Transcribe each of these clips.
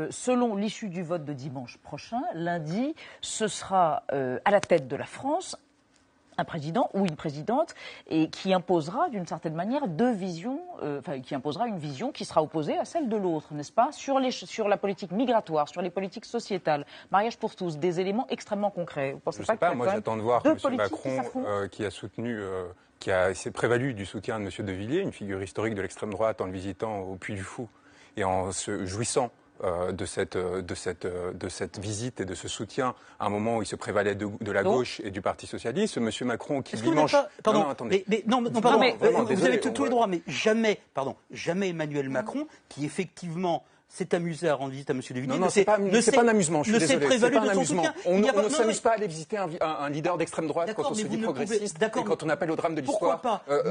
Selon l'issue du vote de dimanche prochain, lundi, ce sera à la tête de la France un président ou une présidente et qui imposera d'une certaine manière deux visions, qui imposera une vision qui sera opposée à celle de l'autre, n'est-ce pas, sur la politique migratoire, sur les politiques sociétales, mariage pour tous, des éléments extrêmement concrets. Vous pensez Je sais pas, moi j'attends de voir M. Macron qui a soutenu, s'est prévalu du soutien de M. De Villiers, une figure historique de l'extrême droite, en le visitant au Puy du Fou et en se jouissant de cette visite et de ce soutien à un moment où il se prévalait de la gauche et du Parti socialiste. Monsieur Macron qui dimanche... Pardon, vous avez tous les droits, mais jamais Emmanuel Macron qui effectivement s'est amusé à rendre visite à M. De Villiers. Non, c'est pas un amusement, je suis désolé. C'est pas un amusement. On ne s'amuse pas à aller visiter un leader d'extrême droite quand on se dit progressiste et quand on appelle au drame de l'histoire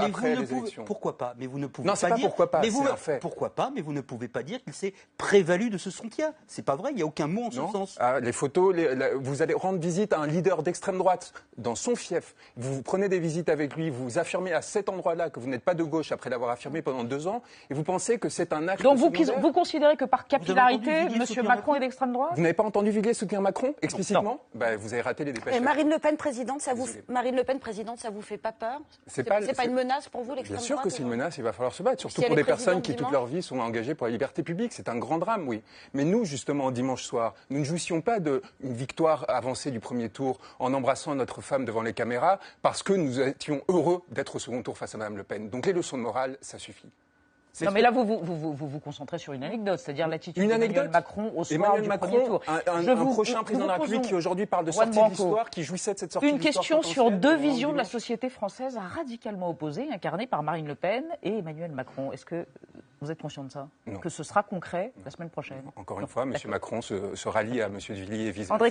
après les élections. Pourquoi pas? Mais vous ne pouvez pas dire... Non, c'est pas pourquoi pas, c'est un fait. Pourquoi pas? Mais vous ne pouvez pas dire qu'il s'est prévalu de ce soutien. C'est pas vrai, il n'y a aucun mot en ce sens. Les photos, vous allez rendre visite à un leader d'extrême droite dans son fief. Vous prenez des visites avec lui, vous affirmez à cet endroit-là que vous n'êtes pas de gauche après l'avoir affirmé pendant 2 ans et vous pensez que c'est un acte secondaire. Donc vous considérez que par capillarité, M. Macron est d'extrême droite? Vous n'avez pas entendu Villiers soutenir Macron explicitement? Vous avez raté les dépêches. Et Marine Le Pen présidente, ça vous fait pas peur? C'est pas une menace pour vous, l'extrême droite? Bien sûr que c'est une menace, il va falloir se battre, surtout pour des personnes qui toute leur vie sont engagées pour la liberté publique. C'est un grand drame, oui. Mais nous, justement, dimanche soir, nous ne jouissions pas d'une victoire avancée du premier tour en embrassant notre femme devant les caméras parce que nous étions heureux d'être au second tour face à Mme Le Pen. Donc les leçons de morale, ça suffit. Non, mais là, vous concentrez sur une anecdote, c'est-à-dire l'attitude d'Emmanuel Macron au soir du premier tour. Un prochain président de la République qui aujourd'hui parle de sortie de l'histoire, qui jouissait de cette sortie de l'histoire. Une question sur deux visions de la société française radicalement opposées, incarnées par Marine Le Pen et Emmanuel Macron. Est-ce que vous êtes conscient de ça? Non. Que ce sera concret la semaine prochaine? Encore une fois, M. Macron se rallie à M. de Villiers et vice-versa.